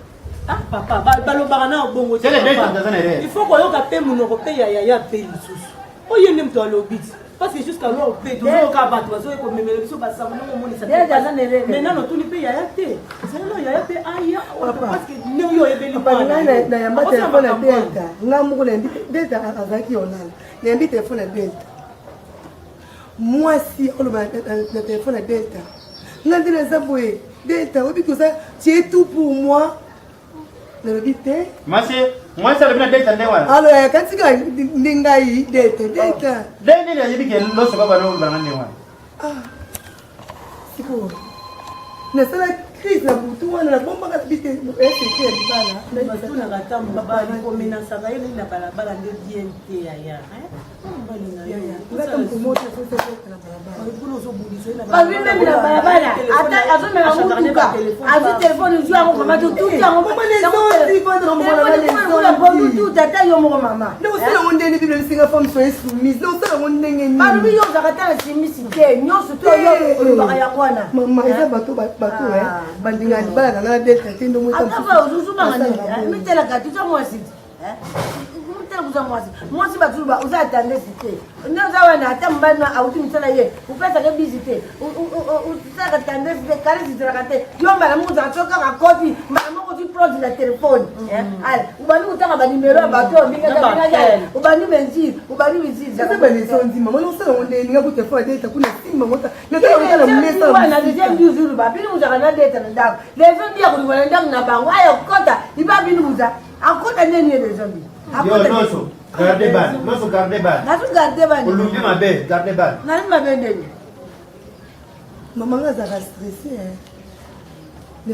papa balobaka na bongo seke delta mtazana erere il faut koyoka mpe monoko mpe ya mpe lisusu oye nde moto alobi parce que jusqu'à là on peut toujours ka bato bazo ko memela biso ba savon no moni ça mais non tout ni pe ya te c'est non ya te aya parce que ne yo ebeli pas na ya mata téléphone ya Delta ngamu ko lendi Delta azaki onala lendi téléphone ya Delta moi si on le téléphone ya Delta ngandi na zabwe Delta obi ko ça c'est tout pour moi le bité moi ça le bien Delta ndewa alors katika ndingai Delta dende ya yibike loso baba no bana ndewa siko na sala crise na butu wana na bomba ka bité SK bana na bato na gatambo baba ni komena sanga yele na balabala nde bien te aya moi si batu ba uza attendre cité ne uza wana ata mbana auti msala ye upesa ke visiter uza attendre cité kare cité rakate yomba na muza toka ka copy mara moko tu prod la téléphone ala ubani utaka ba numéro ba to binga ubani benzi ubani bizi ça ba les sondi maman non ça on est ninga ku téléphone data kuna simba mota na ta na mesa wana deuxième jour ba bini uza kana data na ndako les gens dia ku wana ndako na bango ayo kota iba bini uza akota neni les gens yo noso garde ban noso garde ban na tu garde ban olumbi mabe garde ban na ni mabe ndeni maman ngaza ka stressé c'est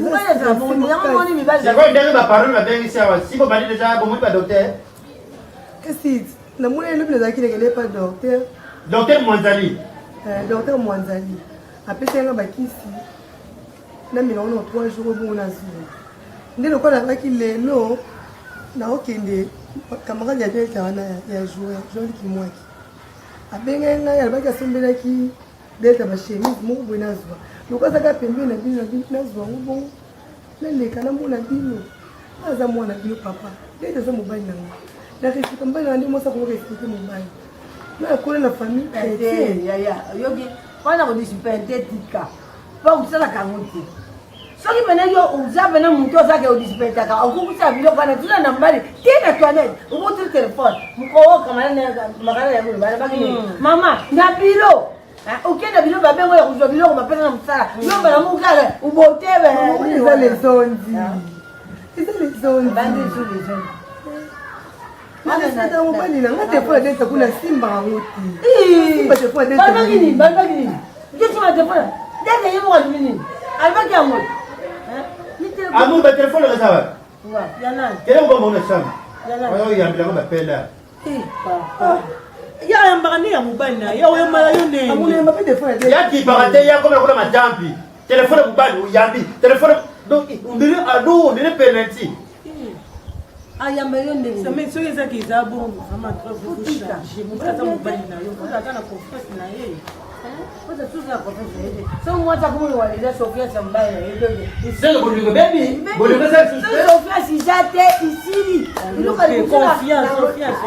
quoi ndenge ba parole ba bengi sawa si bo bali déjà bo moi pas docteur qu'est-ce na moi le plus akile kele pas docteur Mwanzali docteur Mwanzali apesa nga bakisi na milano 3 jours bon na zuru ndelo kwa na kilelo na okende camarade ya Delta wana ya joueur Jean-Luc Kimwaki abenga nga ya baka sombela ki Delta ba chemise mo bwana zwa lokaza ka pembe na bino na zwa ngo na leka na mona bino aza mwana bino papa Delta za mobile na nga na refika mbana ndi mosa ko refika mobile na kole na famille ya yogi kwana ko dispentetika pa usala kanguti soki pene yo uza pene muntu ozake odispetaka okukusa bilo kana tuna na mbali tena toilette ubutu telefone mko makana ya bana bakini mama na bilo ukenda bilo babengo ya kujwa bilo mapesa na msala yomba na mukala ubotebe iza les zondi bandi su les zondi mana sada mobali na ngate kwa data kuna simba ngoti simba te kwa data bakini kitu na telefone data yemo kwa nini albaki ya ngoti amu ba téléphone la sawa yana kele ngo mbona shamba ayo yambila ngo bapela ya yamba ni ya mobile na ya oyo mala yo ne amune mpa téléphone ya ki barate ya comme la majambi téléphone mobile yambi téléphone donc ndire ado ndire penalty ayamba yo ne ça mais soki ezaki eza bon vraiment trop beaucoup chargé mokata mobali na yo kozaka na confiance na ye Oza tuza professeur ede. So mwata kumuli waliza Sofia Sambaya ede. Sasa bolingo baby, bolingo sasa. Sofia sijate isiri. Iluka confiance, confiance.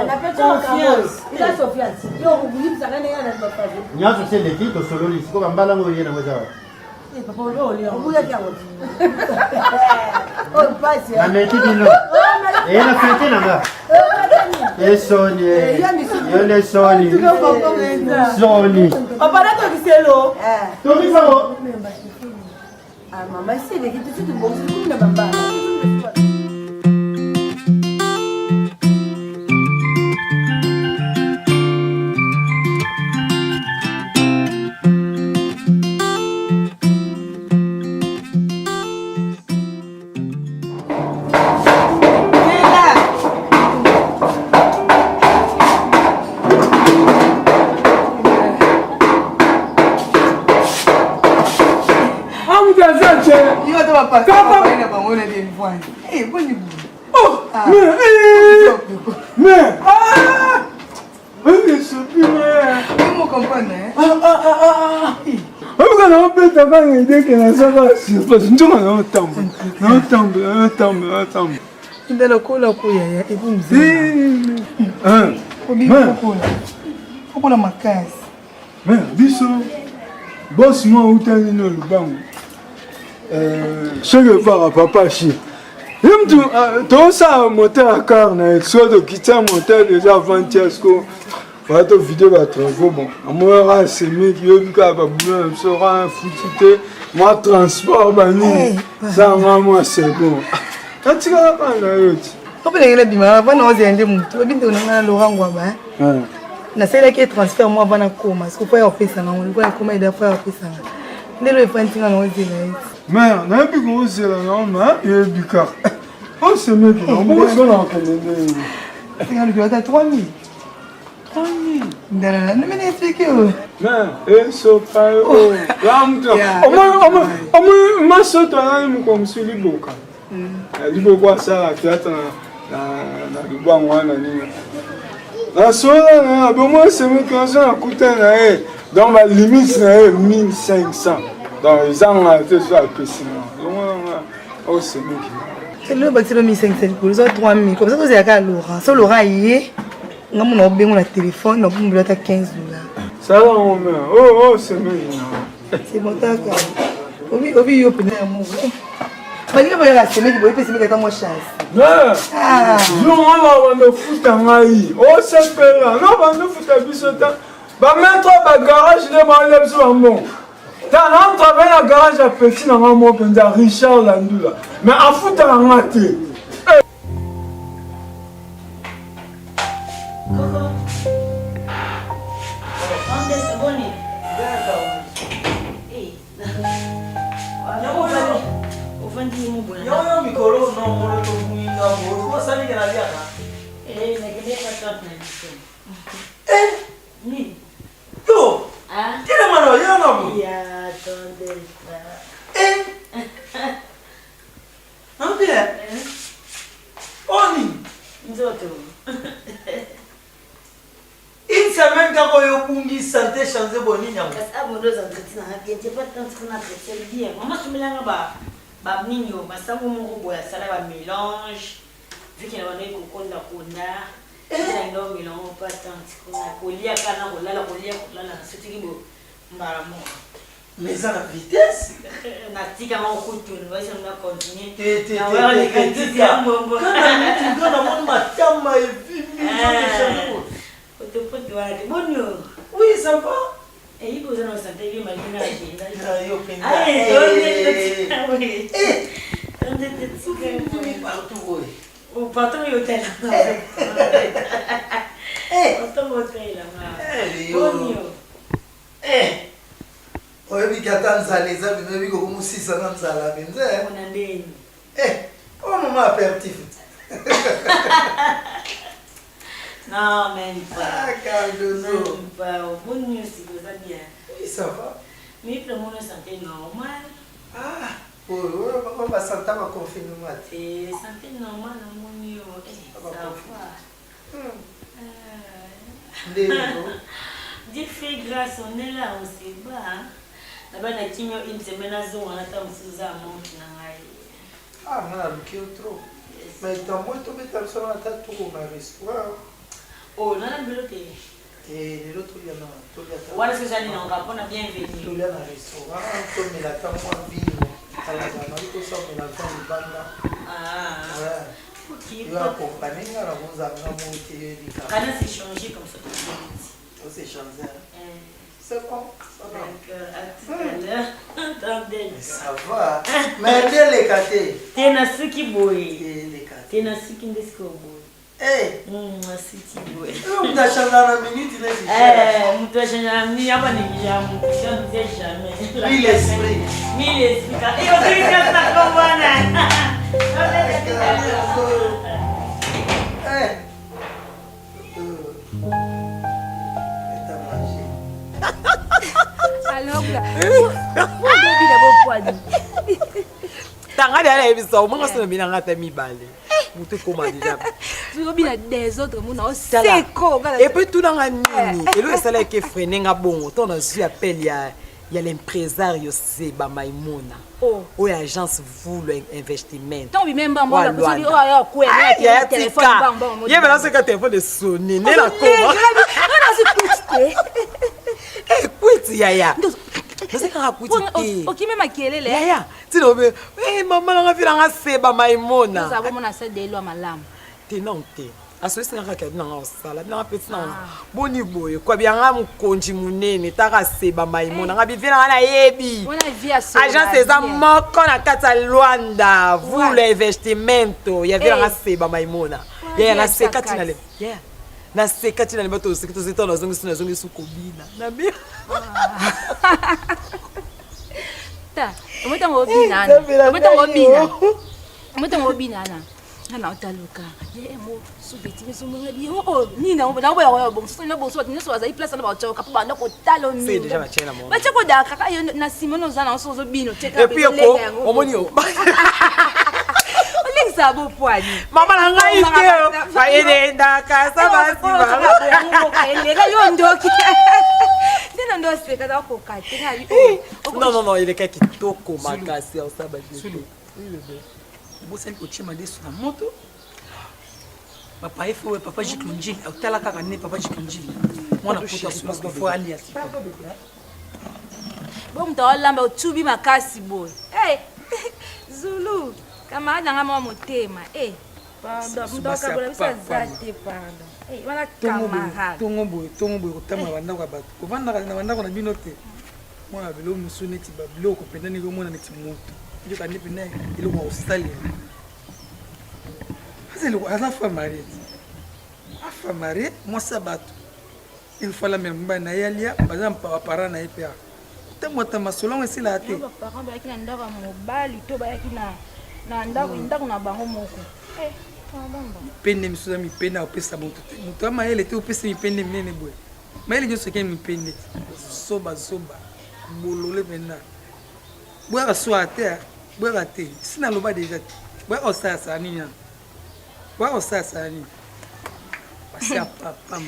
Ila Sofia. Yo kubulisa kana yana bafaje. Nyazo c'est des filles to solo li siko bambala ngo yena mwaza. Papa oli. Obuya kya ngoti. Oh pasi. Na meti dino. Na fete nanga. Esoni. Yone Sony. Sony. Papa na to kiselo. To kiselo. Ah mama c'est des kitu tu bon c'est na bamba. Ndala kola koya ebumzi. Okola makasi. Mais biso boss moi utani no lubango chaque fois papa chi tout ça moteur à car na soit de quitter moteur déjà avant-hier ko va to vidéo va travaux bon moi c'est mieux qui yobi ka ba boulot sera foutité moi transport bani ça moi c'est bon katika kana yote kopelengela bima bana ozende mutu obinde unangana lorango ba nasalaki transfert moi bana koma parce que faut opesa na ngolo kwa koma ida faut opesa ndelo epantinga na ozela eti mais na bi ko ozela na ma yebika on se met on besoin na kanende tinga lu ta 3000 ndala na mena expliquer mais so pa la mtu o ma so to na mu ko msuli boka liboka sala kiata na lubango wana nini na sola na bon c'est moi qui en coûté na dans ma limite na 1500 donc ils ont été sur la piscine oh c'est moi qui le bâtiment 1500 pour ça 3000 comme ça vous avez qu'à Laurent so Laurent yé ngamu na obengo na téléphone na bombe ta 15 $. Ça va on met oh c'est moi c'est bon ta ka obi yo pena mo Malinga boya la semaine boye pesi meka mo chance. Non, on va foutre ngai. Oh c'est pela. Non, on va foutre biso ta. Ba mettre ba garage de ba lebso bon. Ta na travailler la garage à petit na mo penza Richard Landula. Mais à foutre ngate. Une semaine quand on a eu santé changer bonne ligne. Parce que avant de s'entretenir, il n'y a pas tant qu'on a fait bien. Maman se mélange ba mignon, ba ça mon boya ça là ba mélange. Vu qu'il y a un coconda konda, il y a un mélange pas tant qu'on a colia kana kola c'est qui beau. Mbaramo. Mais ça la vitesse. Na tika ma okutu, on va essayer de continuer. Na wala les candidat. Quand tu donnes mon matama et puis oui, ça va. Et il vous a santé, il m'a dit non, même pas. Cardozo. Même pas. Bon news, c'est que ça bien. Oui, ça va. Mais pour mon santé normale. Ah, on va sentir ma confinement. C'est santé normale, mon news. Ça va. Dieu fait grâce, on est là, on se bat. Là-bas, on a une semaine à zone, on attend sous un monte. Ah, on a le trop. Mais dans moi, tu mets sur la tête tout au restaurant. Oh, non, non, non. Et l'autre, il y en a. Voilà ce que j'allais dire, on va prendre bienvenue. Il y a un restaurant, tu mets la table en ville. À la maman, il faut sortir la table de banda. Ah, ouais. Ok. Tu vas accompagner, on va vous amener du café. Quand on s'est changé comme ça, on s'est changé. C'est quoi? D'accord, à tout à l'heure. Attendez. Ça va. Mais bien les catés. T'es na ce qui boit. T'es na ce qui ne se boit. Eh, c'est qui boit. On t'a changé à la minute, il est on t'a changé à la minute, il n'y a pas de jamais. Je ne sais jamais. Mille esprits. Mille esprits. Et on te dit que ça comprend. Alors là, moi tanga dala ebisa o manga sona bina ngata mibale mutu koma déjà tu bina des autres mon seko et puis tout dans nini et le sala ke freiner nga bongo ton na su appel ya l'impresario Seba Maimuna o agence Vulu Investiment ton bi même bon la pour dire oh quoi ya téléphone bon ye bela se ka téléphone de sonner ne la koma on a se coûté kwiti yaya nazekaka kwiti okime makelele yaya tinobe mama nanga vilanga seba maimona ozabomona se delwa malamu te non te asoyisingaka kadi nanga osala binanga peti nanga boni boye kwa bianga mokonzi monene taka seba maimona nga bivilanga nayebi agence eza moko na kati ya lwanda vula investimento ya vilanga seba maimona yaya naseka tina le naseka tina le bato oseki tozeta nazongisi kobina nabi ta omotango obinana ana utaluka mo subeti besomonga bi nina naboya koya bonso na bonso batini so bazali place na bachoka po banda kotalo mi c'est déjà bachela mo bacha ko daka ka yo na simono zana so zo bino teka be ko omoni o olingisa bo poani mama na ngai ke fa ene ndaka sabasi ba elega yo ndoki nina ndo seka da ko kati non il est kitoko makasi au sabasi bosali kotiema nde so na moto papa ye fo papa jiklonjili autala kaka ne papa jiklonjili mwana poto asumaka fo alia bo mta olamba otubi makasi boy Zulu kama nanga mwa motema pardon mdoka bola bisa zate pardon wana camarade tongo boy kotama banda kwa bato kovanda na banda kwa bino te mwana bilo musu neti ba biloko pendani ko mwana neti moto je ka nipi na ile kwa Australia hazelo aza fa marié moi sabato il faut la même ba na yalia bazam pa para na ipa tamo tama solongo sila ate ba parents ba kina ndaka mobali to ba kina na ndako na bango moko pende misuza mipende opesa moto ama ele te opesa mipende minene boye maele nyo soke mipende soba bolole penda bwa so ate bwa te sina loba deja bwa osasa nini bwa osasa nini basi papa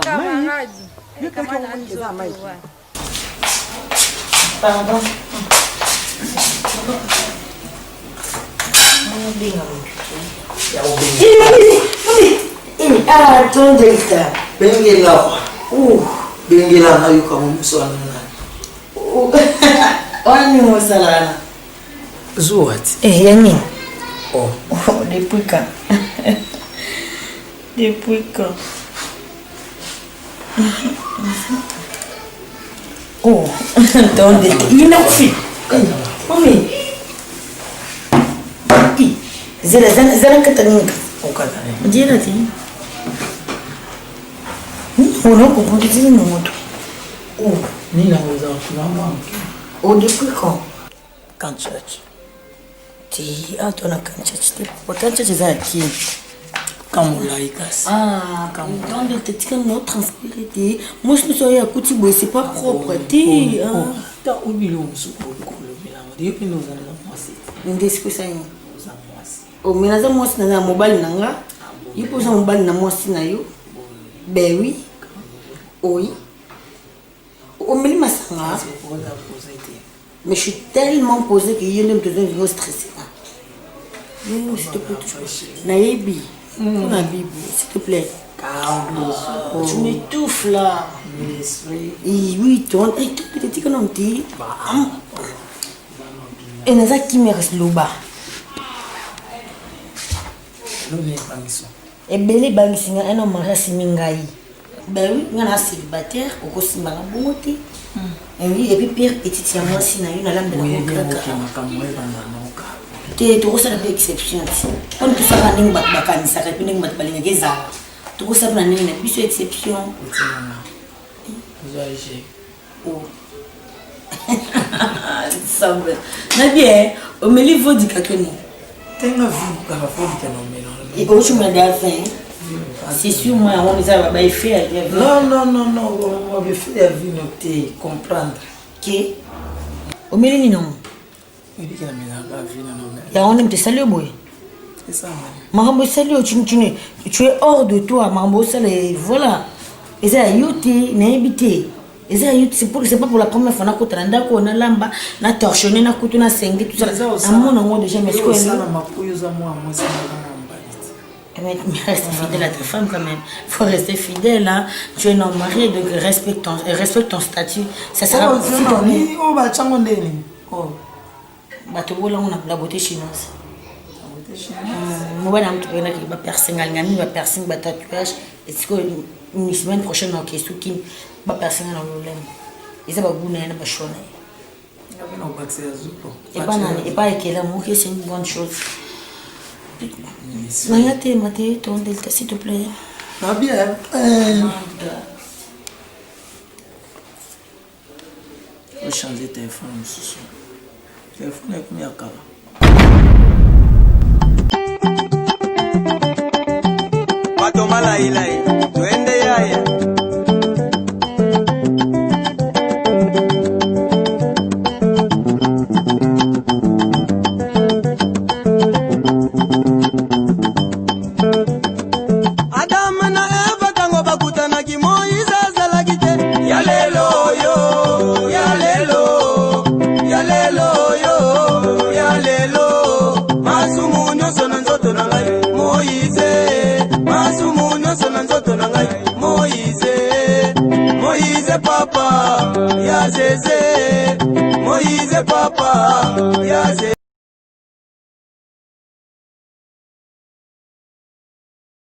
camarade pardon tondeka bengela bengela na yuka mumswana wani mosalana zuwati yani depuis quand depuis quand tondeka inafi mami zara kataninga jira ti ono kukuti no moto nina uza kunama depuis quand quand church ti atona quand church ti quand church za ki kamulaikas donc te tika no transpirer ti moi je suis à kuti boy c'est pas propre ti ta obilo musuko ko bila mo depuis nous allons passer ndesi ko sayi o menaza mwasi na mobali nanga yipo za mobali na mwasi na yo ben oui oui o meli masanga mais je suis tellement posé que je ne me dois stresser pas non s'il te plaît naïbi on a bibi s'il te plaît tu m'étouffes là oui ton et tout petit que non ti et naza qui me reste loba ebele bangisinga un homme rasimi ngai ben oui ngana célibataire okosimba na bongo te et puis pire petite ya mwasi na yo nalambela te tokosala mpe exception ti mpona tosala ndenge bato bakanisaka epi ndenge bato balingaka ezala tokosala na ndenge na biso exception na bien omeli vodikakeni tenga vu kaka fodika na omela et aussi on a des fins c'est sûr moi on les a ba effet non on va faire la vie noter comprendre que au milieu ni non il dit que la mena ba vie na non ya on te salut boy c'est ça mambo salut tu es hors de toi mambo salut voilà et ça yoté na habité et ça c'est pas pour la première fois na kotana ndako na lamba na torchonner na kutu na sengi tout ça à mon nom déjà mais ce que ça na mapuyo za moi ça Mais reste fidèle à ta femme quand même. Il faut rester fidèle. Hein. Tu es non marié, donc respecte ton statut. Ça sera Oh, on a la beauté chinoise. Moi, je vais piercing, piercing, tatouage. Est-ce que une semaine prochaine, on va piercing dans le lème. Et ça va vous donner un choix. Et pas avec la mouille, c'est une bonne chose. Nayate, Maté, ton delta, s'il te plaît. Ah bien. Je vais changer de téléphone ce soir. Le téléphone est combien à Kala? Matoma lailai, tuende yaya. Papa, ya zeze, Moïse papa, ya zeze.